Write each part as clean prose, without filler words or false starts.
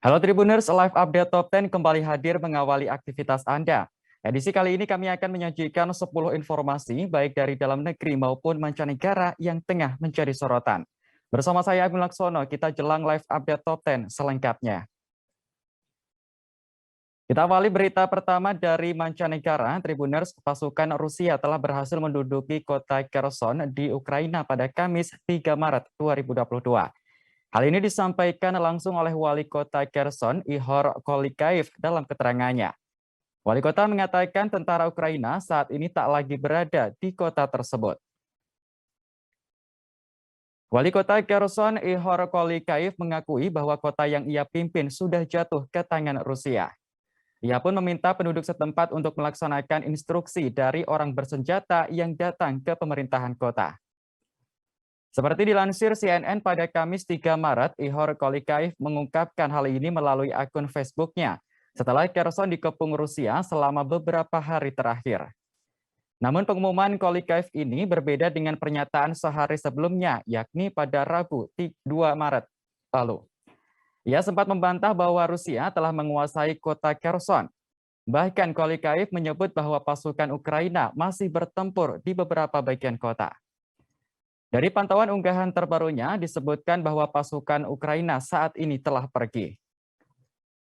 Halo Tribuners, Live Update Top 10 kembali hadir mengawali aktivitas Anda. Edisi kali ini kami akan menyajikan 10 informasi baik dari dalam negeri maupun mancanegara yang tengah menjadi sorotan. Bersama saya Agung Laksono, kita jelang Live Update Top 10 selengkapnya. Kita awali berita pertama dari mancanegara. Tribuners, pasukan Rusia telah berhasil menduduki kota Kherson di Ukraina pada Kamis 3 Maret 2022. Hal ini disampaikan langsung oleh Wali Kota Kherson, Ihor Kolikaev, dalam keterangannya. Wali Kota mengatakan tentara Ukraina saat ini tak lagi berada di kota tersebut. Wali Kota Kherson, Ihor Kolikaev, mengakui bahwa kota yang ia pimpin sudah jatuh ke tangan Rusia. Ia pun meminta penduduk setempat untuk melaksanakan instruksi dari orang bersenjata yang datang ke pemerintahan kota. Seperti dilansir CNN pada Kamis 3 Maret, Ihor Kolikaev mengungkapkan hal ini melalui akun Facebook-nya setelah Kherson dikepung Rusia selama beberapa hari terakhir. Namun pengumuman Kolikaev ini berbeda dengan pernyataan sehari sebelumnya, yakni pada Rabu 2 Maret lalu. Ia sempat membantah bahwa Rusia telah menguasai kota Kherson. Bahkan Kolikaev menyebut bahwa pasukan Ukraina masih bertempur di beberapa bagian kota. Dari pantauan unggahan terbarunya disebutkan bahwa pasukan Ukraina saat ini telah pergi.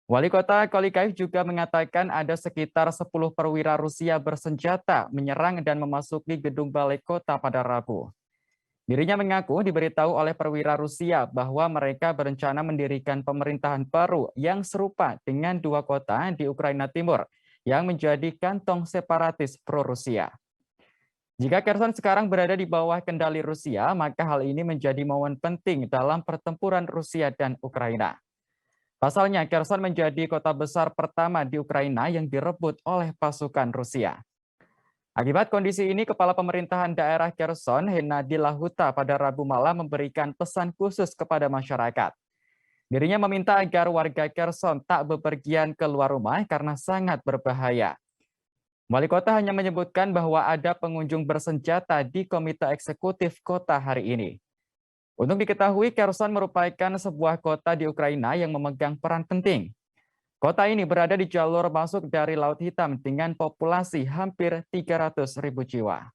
Wali Kota Kolikaev juga mengatakan ada sekitar 10 perwira Rusia bersenjata menyerang dan memasuki gedung balai kota pada Rabu. Dirinya mengaku diberitahu oleh perwira Rusia bahwa mereka berencana mendirikan pemerintahan baru yang serupa dengan dua kota di Ukraina Timur yang menjadi kantong separatis pro-Rusia. Jika Kherson sekarang berada di bawah kendali Rusia, maka hal ini menjadi momen penting dalam pertempuran Rusia dan Ukraina. Pasalnya, Kherson menjadi kota besar pertama di Ukraina yang direbut oleh pasukan Rusia. Akibat kondisi ini, Kepala Pemerintahan Daerah Kherson, Hennady Lahuta, pada Rabu malam memberikan pesan khusus kepada masyarakat. Dirinya meminta agar warga Kherson tak bepergian keluar rumah karena sangat berbahaya. Wali kota hanya menyebutkan bahwa ada pengunjung bersenjata di komite eksekutif kota hari ini. Untuk diketahui, Kherson merupakan sebuah kota di Ukraina yang memegang peran penting. Kota ini berada di jalur masuk dari Laut Hitam dengan populasi hampir 300.000 jiwa.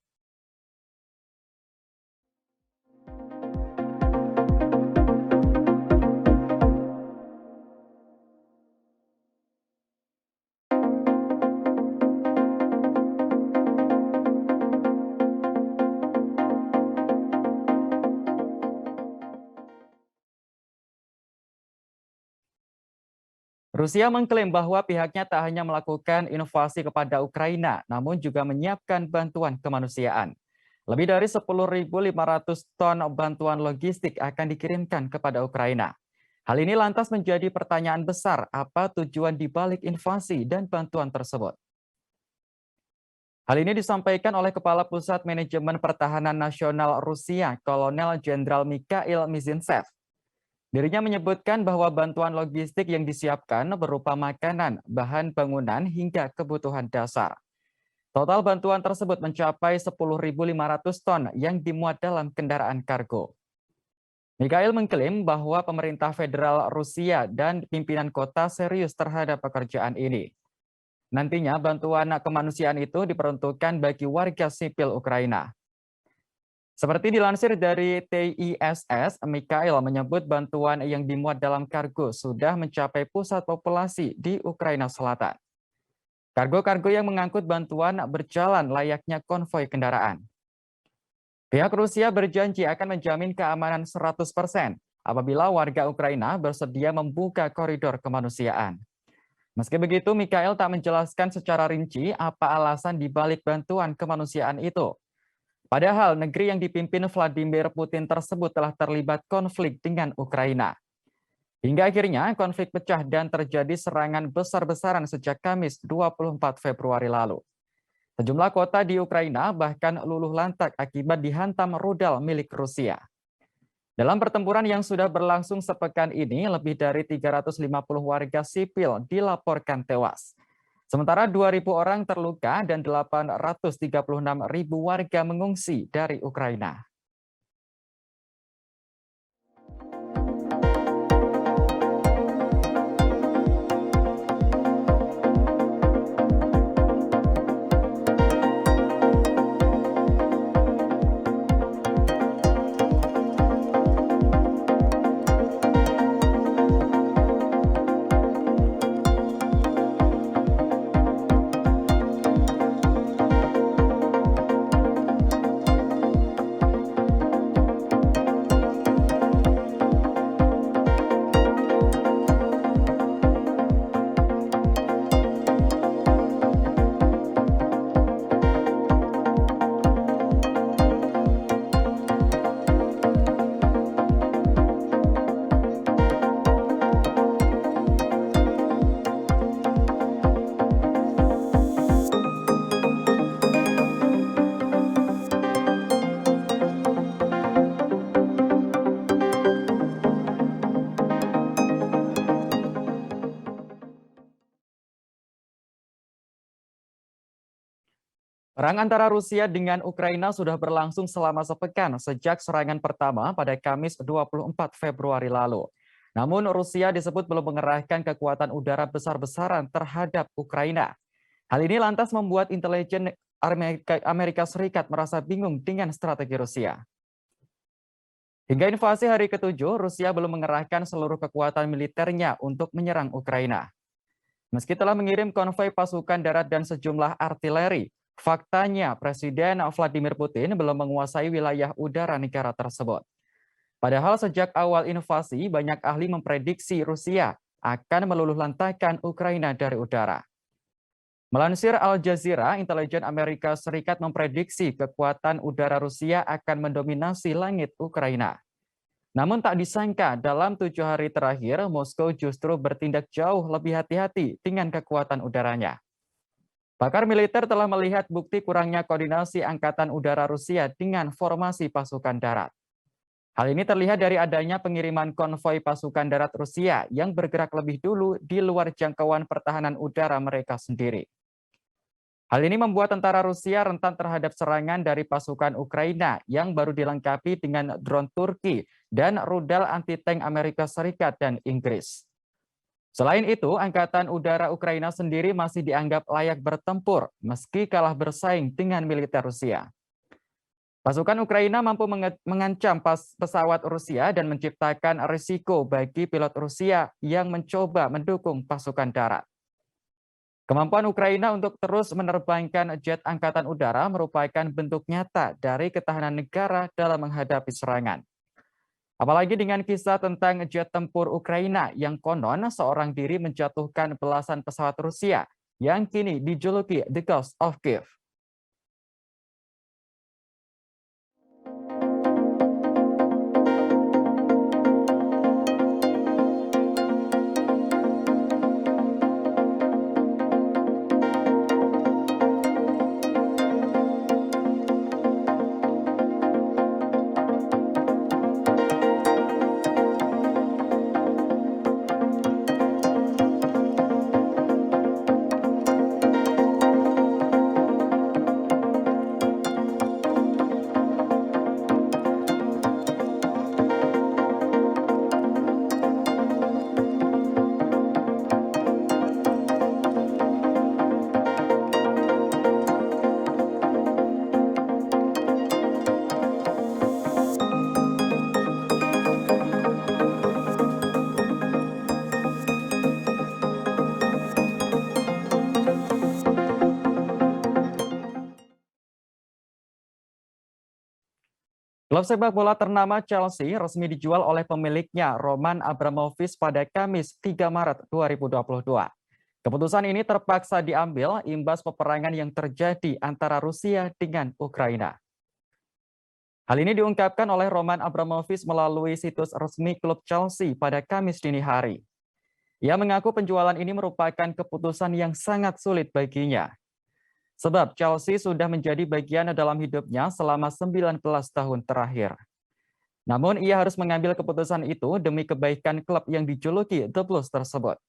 Rusia mengklaim bahwa pihaknya tak hanya melakukan invasi kepada Ukraina, namun juga menyiapkan bantuan kemanusiaan. Lebih dari 10.500 ton bantuan logistik akan dikirimkan kepada Ukraina. Hal ini lantas menjadi pertanyaan besar, apa tujuan dibalik invasi dan bantuan tersebut? Hal ini disampaikan oleh Kepala Pusat Manajemen Pertahanan Nasional Rusia, Kolonel Jenderal Mikhail Mizintsev. Dirinya menyebutkan bahwa bantuan logistik yang disiapkan berupa makanan, bahan bangunan, hingga kebutuhan dasar. Total bantuan tersebut mencapai 10.500 ton yang dimuat dalam kendaraan kargo. Mikhail mengklaim bahwa pemerintah federal Rusia dan pimpinan kota serius terhadap pekerjaan ini. Nantinya bantuan kemanusiaan itu diperuntukkan bagi warga sipil Ukraina. Seperti dilansir dari TISS, Mikhail menyebut bantuan yang dimuat dalam kargo sudah mencapai pusat populasi di Ukraina Selatan. Kargo-kargo yang mengangkut bantuan berjalan layaknya konvoi kendaraan. Pihak Rusia berjanji akan menjamin keamanan 100% apabila warga Ukraina bersedia membuka koridor kemanusiaan. Meski begitu, Mikhail tak menjelaskan secara rinci apa alasan dibalik bantuan kemanusiaan itu. Padahal negeri yang dipimpin Vladimir Putin tersebut telah terlibat konflik dengan Ukraina. Hingga akhirnya konflik pecah dan terjadi serangan besar-besaran sejak Kamis 24 Februari lalu. Sejumlah kota di Ukraina bahkan luluh lantak akibat dihantam rudal milik Rusia. Dalam pertempuran yang sudah berlangsung sepekan ini, lebih dari 350 warga sipil dilaporkan tewas. Sementara 2.000 orang terluka dan 836.000 warga mengungsi dari Ukraina. Perang antara Rusia dengan Ukraina sudah berlangsung selama sepekan sejak serangan pertama pada Kamis 24 Februari lalu. Namun Rusia disebut belum mengerahkan kekuatan udara besar-besaran terhadap Ukraina. Hal ini lantas membuat intelijen Amerika Serikat merasa bingung dengan strategi Rusia. Hingga invasi hari ke-7, Rusia belum mengerahkan seluruh kekuatan militernya untuk menyerang Ukraina. Meski telah mengirim konvoi pasukan darat dan sejumlah artileri, faktanya Presiden Vladimir Putin belum menguasai wilayah udara negara tersebut. Padahal sejak awal invasi, banyak ahli memprediksi Rusia akan meluluhlantahkan Ukraina dari udara. Melansir Al Jazeera, intelijen Amerika Serikat memprediksi kekuatan udara Rusia akan mendominasi langit Ukraina. Namun tak disangka dalam 7 hari terakhir, Moskow justru bertindak jauh lebih hati-hati dengan kekuatan udaranya. Pakar militer telah melihat bukti kurangnya koordinasi Angkatan Udara Rusia dengan formasi pasukan darat. Hal ini terlihat dari adanya pengiriman konvoi pasukan darat Rusia yang bergerak lebih dulu di luar jangkauan pertahanan udara mereka sendiri. Hal ini membuat tentara Rusia rentan terhadap serangan dari pasukan Ukraina yang baru dilengkapi dengan drone Turki dan rudal anti-tank Amerika Serikat dan Inggris. Selain itu, Angkatan Udara Ukraina sendiri masih dianggap layak bertempur meski kalah bersaing dengan militer Rusia. Pasukan Ukraina mampu mengancam pesawat Rusia dan menciptakan risiko bagi pilot Rusia yang mencoba mendukung pasukan darat. Kemampuan Ukraina untuk terus menerbangkan jet angkatan udara merupakan bentuk nyata dari ketahanan negara dalam menghadapi serangan. Apalagi dengan kisah tentang jet tempur Ukraina yang konon seorang diri menjatuhkan belasan pesawat Rusia yang kini dijuluki The Ghost of Kiev. Klub sepak bola ternama Chelsea resmi dijual oleh pemiliknya Roman Abramovich pada Kamis 3 Maret 2022. Keputusan ini terpaksa diambil imbas peperangan yang terjadi antara Rusia dengan Ukraina. Hal ini diungkapkan oleh Roman Abramovich melalui situs resmi klub Chelsea pada Kamis dini hari. Ia mengaku penjualan ini merupakan keputusan yang sangat sulit baginya. Sebab Chelsea sudah menjadi bagian dalam hidupnya selama 19 tahun terakhir. Namun ia harus mengambil keputusan itu demi kebaikan klub yang dijuluki The Blues tersebut.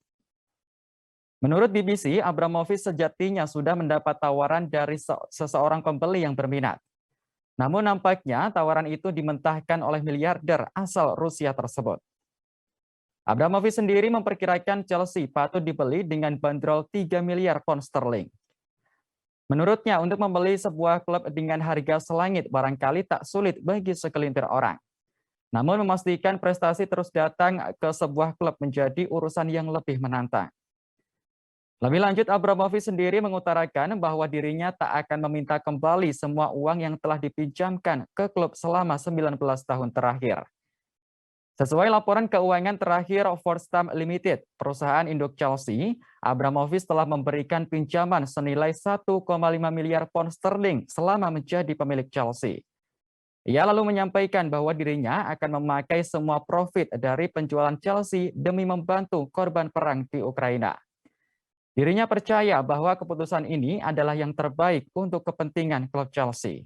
Menurut BBC, Abramovich sejatinya sudah mendapat tawaran dari seseorang pembeli yang berminat. Namun nampaknya tawaran itu dimentahkan oleh miliarder asal Rusia tersebut. Abramovich sendiri memperkirakan Chelsea patut dibeli dengan bandrol 3 miliar pound sterling. Menurutnya, untuk membeli sebuah klub dengan harga selangit barangkali tak sulit bagi segelintir orang. Namun memastikan prestasi terus datang ke sebuah klub menjadi urusan yang lebih menantang. Lebih lanjut, Abramovich sendiri mengutarakan bahwa dirinya tak akan meminta kembali semua uang yang telah dipinjamkan ke klub selama 19 tahun terakhir. Sesuai laporan keuangan terakhir Forstam Limited, perusahaan induk Chelsea, Abramovich telah memberikan pinjaman senilai 1,5 miliar pound sterling selama menjadi pemilik Chelsea. Ia lalu menyampaikan bahwa dirinya akan memakai semua profit dari penjualan Chelsea demi membantu korban perang di Ukraina. Dirinya percaya bahwa keputusan ini adalah yang terbaik untuk kepentingan klub Chelsea.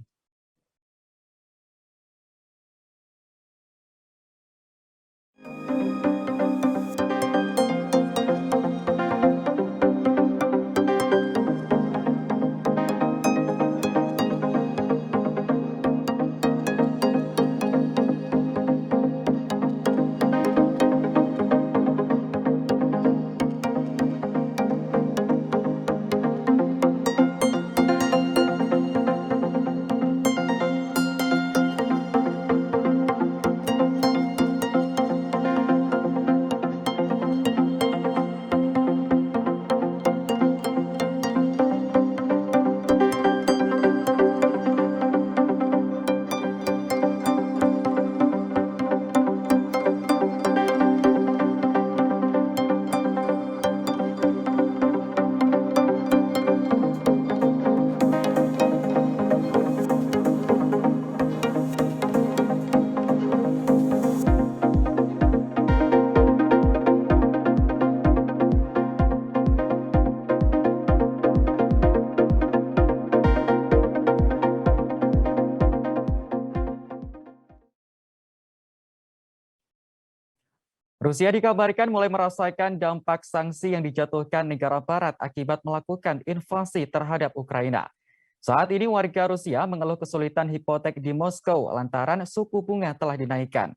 Rusia dikabarkan mulai merasakan dampak sanksi yang dijatuhkan negara barat akibat melakukan invasi terhadap Ukraina. Saat ini warga Rusia mengeluh kesulitan hipotek di Moskow lantaran suku bunga telah dinaikkan.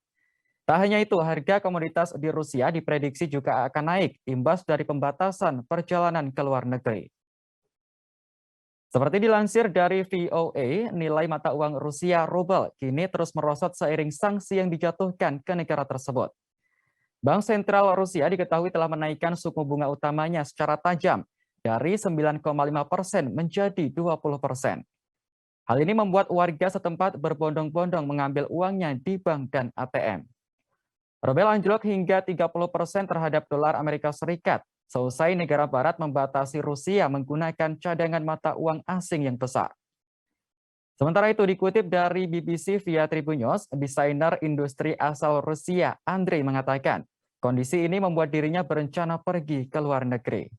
Tak hanya itu, harga komoditas di Rusia diprediksi juga akan naik imbas dari pembatasan perjalanan ke luar negeri. Seperti dilansir dari VOA, nilai mata uang Rusia rubel kini terus merosot seiring sanksi yang dijatuhkan ke negara tersebut. Bank Sentral Rusia diketahui telah menaikkan suku bunga utamanya secara tajam dari 9,5% menjadi 20%. Hal ini membuat warga setempat berbondong-bondong mengambil uangnya di bank dan ATM. Rubel anjlok hingga 30% terhadap dolar Amerika Serikat, seusai negara barat membatasi Rusia menggunakan cadangan mata uang asing yang besar. Sementara itu dikutip dari BBC via Tribun News, desainer industri asal Rusia, Andrei mengatakan, kondisi ini membuat dirinya berencana pergi ke luar negeri.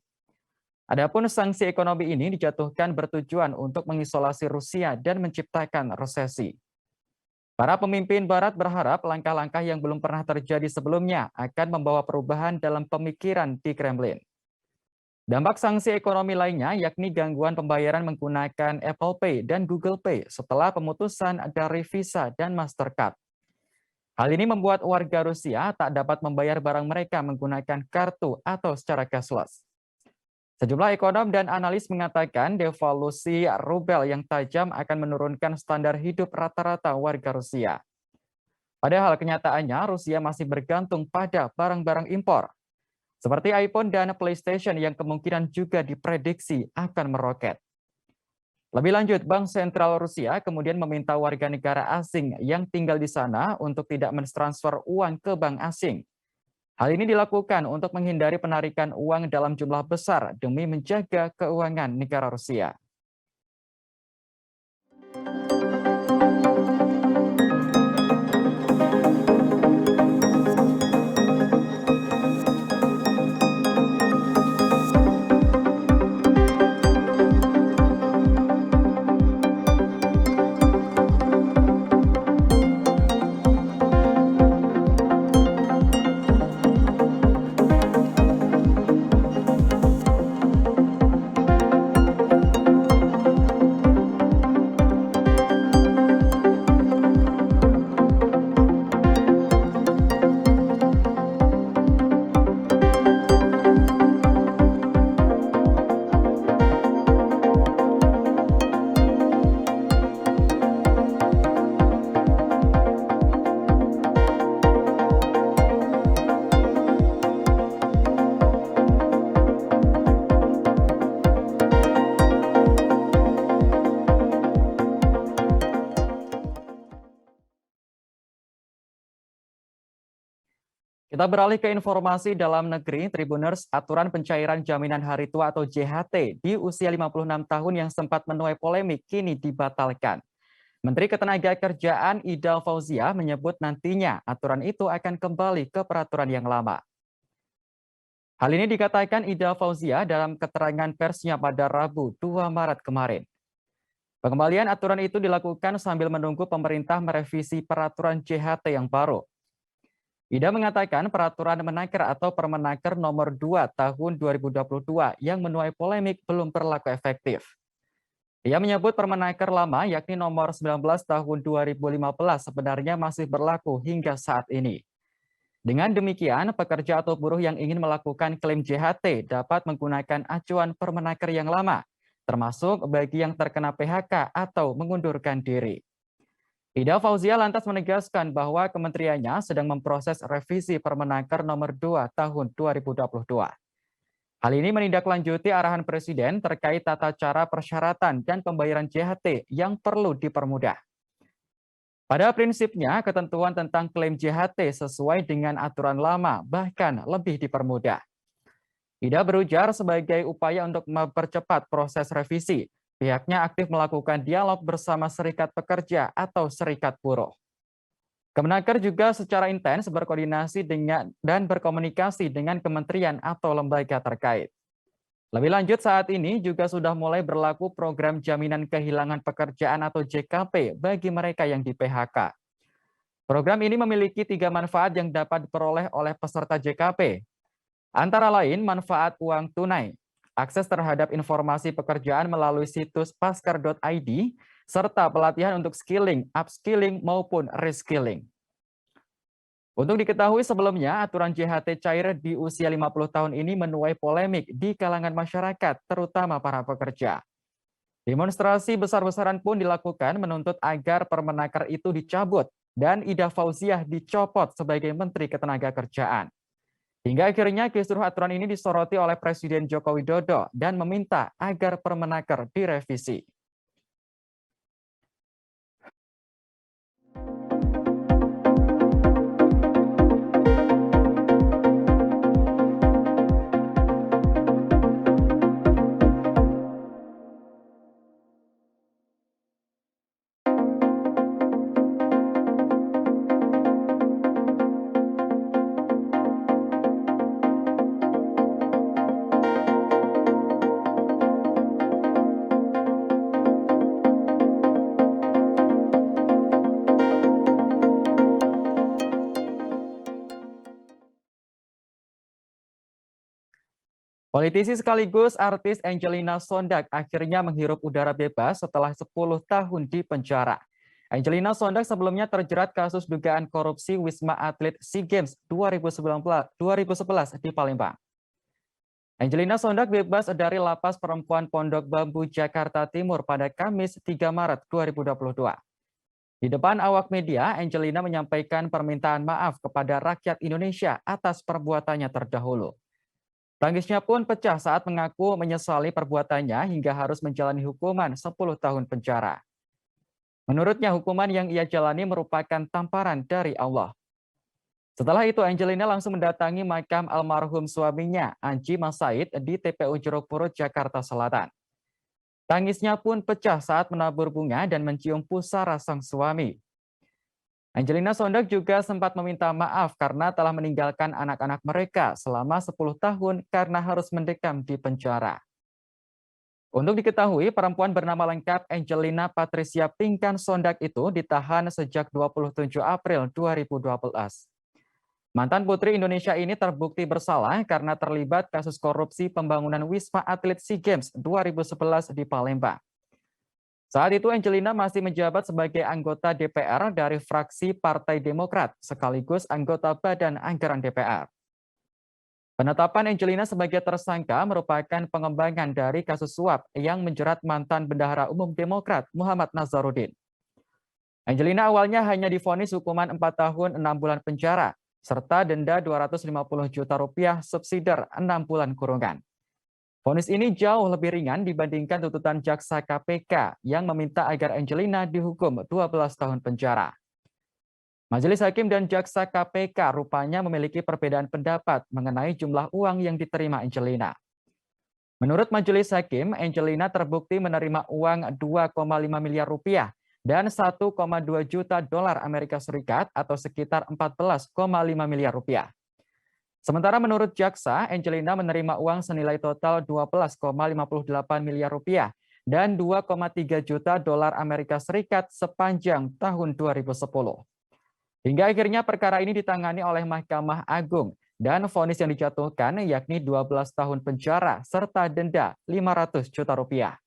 Adapun sanksi ekonomi ini dijatuhkan bertujuan untuk mengisolasi Rusia dan menciptakan resesi. Para pemimpin barat berharap langkah-langkah yang belum pernah terjadi sebelumnya akan membawa perubahan dalam pemikiran di Kremlin. Dampak sanksi ekonomi lainnya yakni gangguan pembayaran menggunakan Apple Pay dan Google Pay setelah pemutusan dari Visa dan Mastercard. Hal ini membuat warga Rusia tak dapat membayar barang mereka menggunakan kartu atau secara cashless. Sejumlah ekonom dan analis mengatakan devaluasi rubel yang tajam akan menurunkan standar hidup rata-rata warga Rusia. Padahal kenyataannya Rusia masih bergantung pada barang-barang impor, seperti iPhone dan PlayStation yang kemungkinan juga diprediksi akan meroket. Lebih lanjut, Bank Sentral Rusia kemudian meminta warga negara asing yang tinggal di sana untuk tidak mentransfer uang ke bank asing. Hal ini dilakukan untuk menghindari penarikan uang dalam jumlah besar demi menjaga keuangan negara Rusia. Kita beralih ke informasi dalam negeri, Tribuners, aturan pencairan jaminan hari tua atau JHT di usia 56 tahun yang sempat menuai polemik kini dibatalkan. Menteri Ketenagakerjaan Ida Fauzia menyebut nantinya aturan itu akan kembali ke peraturan yang lama. Hal ini dikatakan Ida Fauzia dalam keterangan persnya pada Rabu 2 Maret kemarin. Pengembalian aturan itu dilakukan sambil menunggu pemerintah merevisi peraturan JHT yang baru. Ida mengatakan peraturan Menaker atau Permenaker nomor 2 tahun 2022 yang menuai polemik belum berlaku efektif. Ia menyebut Permenaker lama yakni nomor 19 tahun 2015 sebenarnya masih berlaku hingga saat ini. Dengan demikian, pekerja atau buruh yang ingin melakukan klaim JHT dapat menggunakan acuan Permenaker yang lama, termasuk bagi yang terkena PHK atau mengundurkan diri. Ida Fauzia lantas menegaskan bahwa kementeriannya sedang memproses revisi Permenaker nomor 2 tahun 2022. Hal ini menindaklanjuti arahan Presiden terkait tata cara persyaratan dan pembayaran JHT yang perlu dipermudah. Pada prinsipnya, ketentuan tentang klaim JHT sesuai dengan aturan lama, bahkan lebih dipermudah. Ida berujar sebagai upaya untuk mempercepat proses revisi, pihaknya aktif melakukan dialog bersama serikat pekerja atau serikat buruh. Kemenaker juga secara intens berkoordinasi dan berkomunikasi dengan kementerian atau lembaga terkait. Lebih lanjut, saat ini juga sudah mulai berlaku program jaminan kehilangan pekerjaan atau JKP bagi mereka yang di PHK. Program ini memiliki 3 manfaat yang dapat diperoleh oleh peserta JKP. Antara lain manfaat uang tunai, akses terhadap informasi pekerjaan melalui situs paskar.id, serta pelatihan untuk skilling, upskilling, maupun reskilling. Untuk diketahui sebelumnya, aturan JHT cair di usia 50 tahun ini menuai polemik di kalangan masyarakat, terutama para pekerja. Demonstrasi besar-besaran pun dilakukan menuntut agar Permenaker itu dicabut dan Ida Fauziah dicopot sebagai Menteri Ketenagakerjaan. Hingga akhirnya kisruh aturan ini disoroti oleh Presiden Joko Widodo dan meminta agar Permenaker direvisi. Politisi sekaligus artis Angelina Sondag akhirnya menghirup udara bebas setelah 10 tahun di penjara. Angelina Sondag sebelumnya terjerat kasus dugaan korupsi Wisma Atlet SEA Games 2011 di Palembang. Angelina Sondag bebas dari Lapas Perempuan Pondok Bambu, Jakarta Timur pada Kamis 3 Maret 2022. Di depan awak media, Angelina menyampaikan permintaan maaf kepada rakyat Indonesia atas perbuatannya terdahulu. Tangisnya pun pecah saat mengaku menyesali perbuatannya hingga harus menjalani hukuman 10 tahun penjara. Menurutnya hukuman yang ia jalani merupakan tamparan dari Allah. Setelah itu Angelina langsung mendatangi makam almarhum suaminya, Anji Mas Said, di TPU Jeruk Purut, Jakarta Selatan. Tangisnya pun pecah saat menabur bunga dan mencium pusara sang suami. Angelina Sondag juga sempat meminta maaf karena telah meninggalkan anak-anak mereka selama 10 tahun karena harus mendekam di penjara. Untuk diketahui, perempuan bernama lengkap Angelina Patricia Pinkan Sondag itu ditahan sejak 27 April 2012. Mantan Putri Indonesia ini terbukti bersalah karena terlibat kasus korupsi pembangunan Wisma Atlet SEA Games 2011 di Palembang. Saat itu Angelina masih menjabat sebagai anggota DPR dari fraksi Partai Demokrat sekaligus anggota Badan Anggaran DPR. Penetapan Angelina sebagai tersangka merupakan pengembangan dari kasus suap yang menjerat mantan Bendahara Umum Demokrat Muhammad Nazarudin. Angelina awalnya hanya divonis hukuman 4 tahun 6 bulan penjara serta denda 250 juta rupiah subsidiar 6 bulan kurungan. Vonis ini jauh lebih ringan dibandingkan tuntutan jaksa KPK yang meminta agar Angelina dihukum 12 tahun penjara. Majelis Hakim dan jaksa KPK rupanya memiliki perbedaan pendapat mengenai jumlah uang yang diterima Angelina. Menurut Majelis Hakim, Angelina terbukti menerima uang 2,5 miliar rupiah dan 1,2 juta dolar Amerika Serikat atau sekitar 14,5 miliar rupiah. Sementara menurut jaksa, Angelina menerima uang senilai total 12,58 miliar rupiah dan 2,3 juta dolar Amerika Serikat sepanjang tahun 2010. Hingga akhirnya perkara ini ditangani oleh Mahkamah Agung dan vonis yang dijatuhkan yakni 12 tahun penjara serta denda 500 juta rupiah.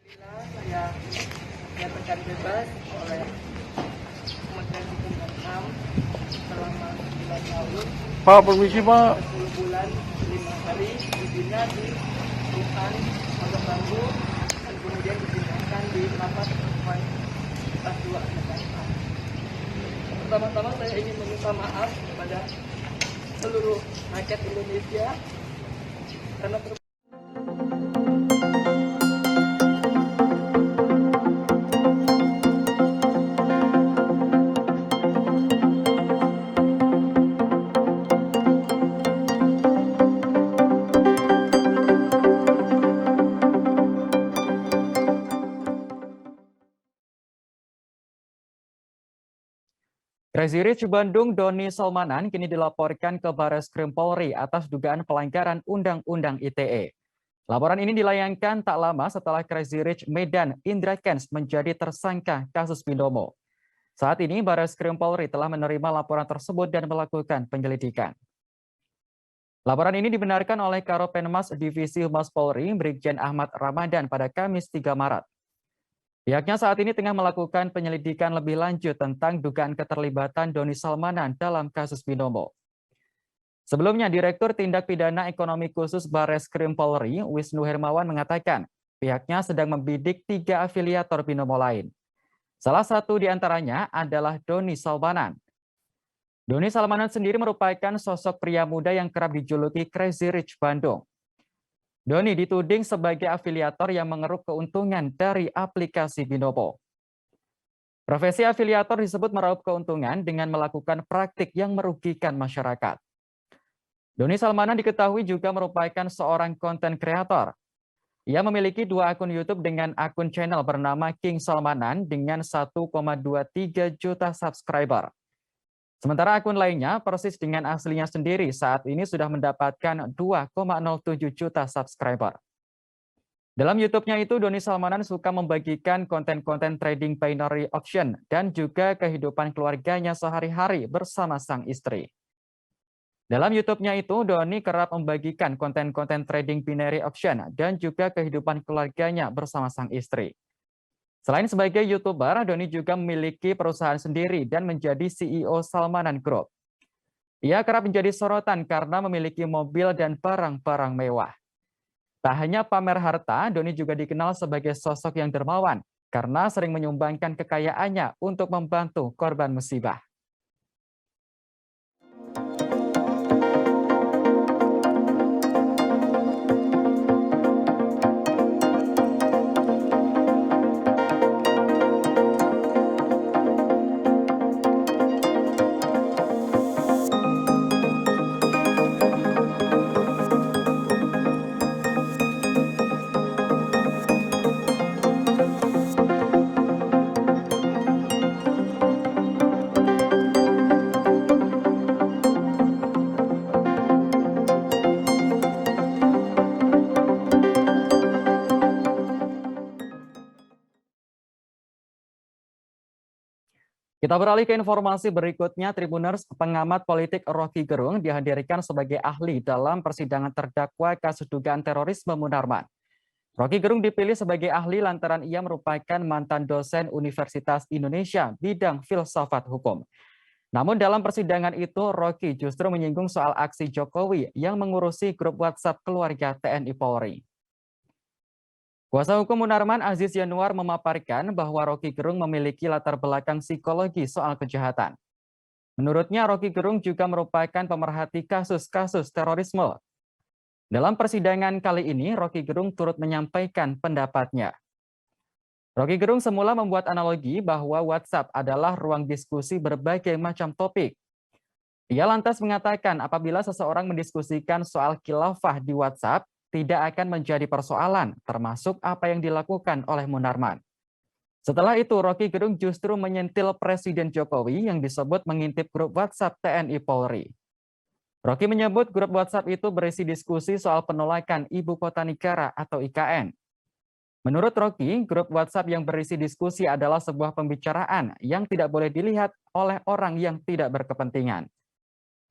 Saya dinyatakan bebas oleh Kementerian Hukum dan HAM selama 9 tahun, Pak, permisi Pak. 10 bulan, 5 hari, dibina di Rutan Pondok Bambu, dan kemudian dipindahkan di Lapas Perempuan kelas 2 Jakarta. Pertama-tama saya ingin meminta maaf kepada seluruh rakyat Indonesia karena Crazy Rich Bandung Doni Salmanan kini dilaporkan ke Barreskrim Polri atas dugaan pelanggaran Undang-Undang ITE. Laporan ini dilayangkan tak lama setelah Crazy Rich Medan Indra Kents menjadi tersangka kasus Binomo. Saat ini Barreskrim Polri telah menerima laporan tersebut dan melakukan penyelidikan. Laporan ini dibenarkan oleh Karopenmas Divisi Humas Polri, Brigjen Ahmad Ramadan pada Kamis 3 Maret. Pihaknya saat ini tengah melakukan penyelidikan lebih lanjut tentang dugaan keterlibatan Doni Salmanan dalam kasus Binomo. Sebelumnya, Direktur Tindak Pidana Ekonomi Khusus Barreskrim Polri, Wisnu Hermawan mengatakan pihaknya sedang membidik 3 afiliator Binomo lain. Salah satu di antaranya adalah Doni Salmanan. Doni Salmanan sendiri merupakan sosok pria muda yang kerap dijuluki Crazy Rich Bandung. Doni dituding sebagai afiliator yang mengeruk keuntungan dari aplikasi Binomo. Profesi afiliator disebut meraup keuntungan dengan melakukan praktik yang merugikan masyarakat. Doni Salmanan diketahui juga merupakan seorang konten kreator. Ia memiliki 2 akun YouTube dengan akun channel bernama King Salmanan dengan 1,23 juta subscriber. Sementara akun lainnya persis dengan aslinya sendiri saat ini sudah mendapatkan 2,07 juta subscriber. Dalam YouTube-nya itu, Doni Salmanan suka membagikan konten-konten trading binary option dan juga kehidupan keluarganya sehari-hari bersama sang istri. Dalam YouTube-nya itu, Doni kerap membagikan konten-konten trading binary option dan juga kehidupan keluarganya bersama sang istri. Selain sebagai YouTuber, Doni juga memiliki perusahaan sendiri dan menjadi CEO Salmanan Group. Ia kerap menjadi sorotan karena memiliki mobil dan barang-barang mewah. Tak hanya pamer harta, Doni juga dikenal sebagai sosok yang dermawan karena sering menyumbangkan kekayaannya untuk membantu korban musibah. Kita beralih ke informasi berikutnya. Tribuners, pengamat politik Rocky Gerung dihadirkan sebagai ahli dalam persidangan terdakwa kasus dugaan terorisme Munarman. Rocky Gerung dipilih sebagai ahli lantaran ia merupakan mantan dosen Universitas Indonesia bidang filsafat hukum. Namun dalam persidangan itu, Rocky justru menyinggung soal aksi Jokowi yang mengurusi grup WhatsApp keluarga TNI Polri. Kuasa hukum Munarman Aziz Yanuar memaparkan bahwa Rocky Gerung memiliki latar belakang psikologi soal kejahatan. Menurutnya, Rocky Gerung juga merupakan pemerhati kasus-kasus terorisme. Dalam persidangan kali ini, Rocky Gerung turut menyampaikan pendapatnya. Rocky Gerung semula membuat analogi bahwa WhatsApp adalah ruang diskusi berbagai macam topik. Ia lantas mengatakan apabila seseorang mendiskusikan soal khilafah di WhatsApp, tidak akan menjadi persoalan, termasuk apa yang dilakukan oleh Munarman. Setelah itu, Rocky Gerung justru menyentil Presiden Jokowi yang disebut mengintip grup WhatsApp TNI Polri. Rocky menyebut grup WhatsApp itu berisi diskusi soal penolakan Ibu Kota Negara atau IKN. Menurut Rocky, grup WhatsApp yang berisi diskusi adalah sebuah pembicaraan yang tidak boleh dilihat oleh orang yang tidak berkepentingan.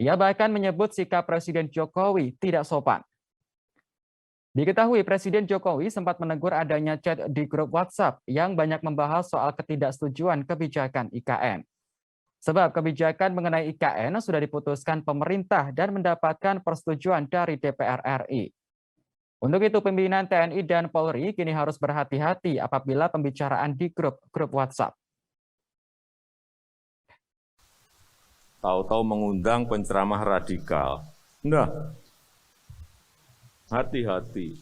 Ia bahkan menyebut sikap Presiden Jokowi tidak sopan. Diketahui Presiden Jokowi sempat menegur adanya chat di grup WhatsApp yang banyak membahas soal ketidaksetujuan kebijakan IKN. Sebab kebijakan mengenai IKN sudah diputuskan pemerintah dan mendapatkan persetujuan dari DPR RI. Untuk itu pimpinan TNI dan Polri kini harus berhati-hati apabila pembicaraan di grup WhatsApp. Tahu-tahu mengundang penceramah radikal. Nah, hati-hati.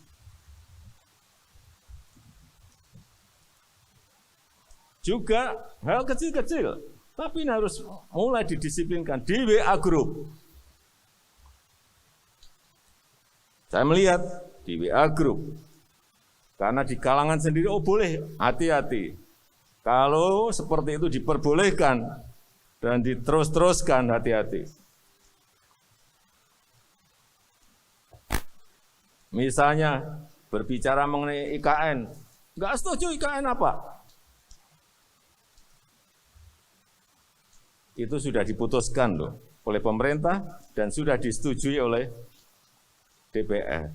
Juga hal kecil-kecil, tapi ini harus mulai didisiplinkan di WA Group. Saya melihat di WA Group, karena di kalangan sendiri, oh boleh, hati-hati. Kalau seperti itu diperbolehkan dan diterus-teruskan, hati-hati. Misalnya, berbicara mengenai IKN. Nggak setuju IKN apa? Itu sudah diputuskan loh oleh pemerintah dan sudah disetujui oleh DPR.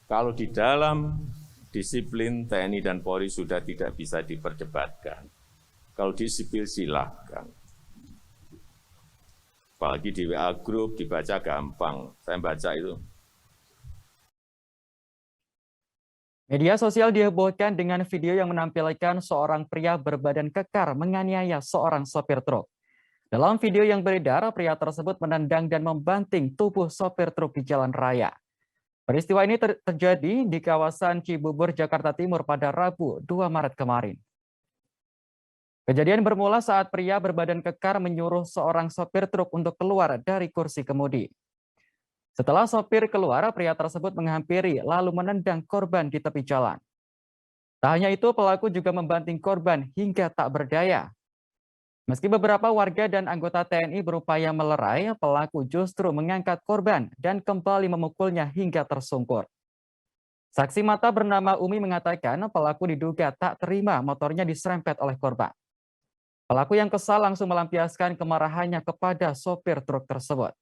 Kalau di dalam disiplin TNI dan Polri sudah tidak bisa diperdebatkan. Kalau di sipil silahkan. Apalagi di WA Group dibaca gampang. Saya baca itu. Media sosial dihebohkan dengan video yang menampilkan seorang pria berbadan kekar menganiaya seorang sopir truk. Dalam video yang beredar, pria tersebut menendang dan membanting tubuh sopir truk di jalan raya. Peristiwa ini terjadi di kawasan Cibubur, Jakarta Timur pada Rabu 2 Maret kemarin. Kejadian bermula saat pria berbadan kekar menyuruh seorang sopir truk untuk keluar dari kursi kemudi. Setelah sopir keluar, pria tersebut menghampiri lalu menendang korban di tepi jalan. Tak hanya itu, pelaku juga membanting korban hingga tak berdaya. Meski beberapa warga dan anggota TNI berupaya melerai, pelaku justru mengangkat korban dan kembali memukulnya hingga tersungkur. Saksi mata bernama Umi mengatakan pelaku diduga tak terima motornya diserempet oleh korban. Pelaku yang kesal langsung melampiaskan kemarahannya kepada sopir truk tersebut.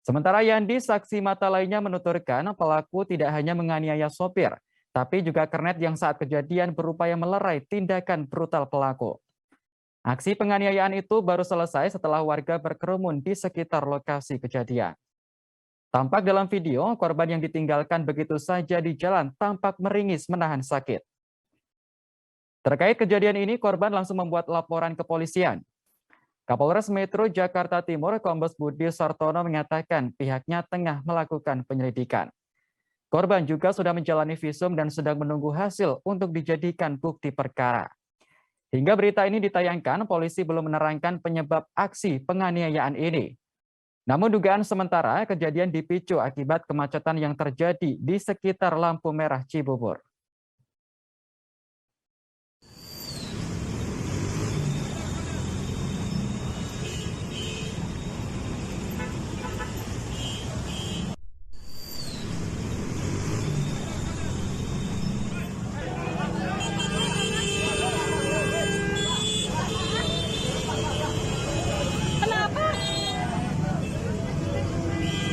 Sementara Yandi, saksi mata lainnya menuturkan pelaku tidak hanya menganiaya sopir, tapi juga kernet yang saat kejadian berupaya melerai tindakan brutal pelaku. Aksi penganiayaan itu baru selesai setelah warga berkerumun di sekitar lokasi kejadian. Tampak dalam video, korban yang ditinggalkan begitu saja di jalan tampak meringis menahan sakit. Terkait kejadian ini, korban langsung membuat laporan ke polisian. Kapolres Metro Jakarta Timur, Kombes Budi Sartono mengatakan pihaknya tengah melakukan penyelidikan. Korban juga sudah menjalani visum dan sedang menunggu hasil untuk dijadikan bukti perkara. Hingga berita ini ditayangkan, polisi belum menerangkan penyebab aksi penganiayaan ini. Namun dugaan sementara kejadian dipicu akibat kemacetan yang terjadi di sekitar lampu merah Cibubur.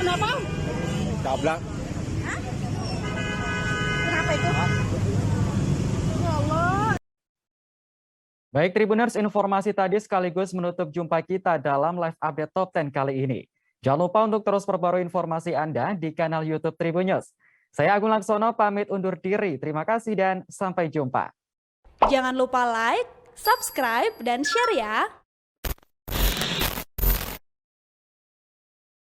Kenapa? Tabrak. Hah? Kenapa itu? Ya Allah. Baik Tribuners, informasi tadi sekaligus menutup jumpa kita dalam live update Top 10 kali ini. Jangan lupa untuk terus perbarui informasi Anda di kanal YouTube Tribunnews. Saya Agung Laksono pamit undur diri. Terima kasih dan sampai jumpa. Jangan lupa like, subscribe, dan share ya.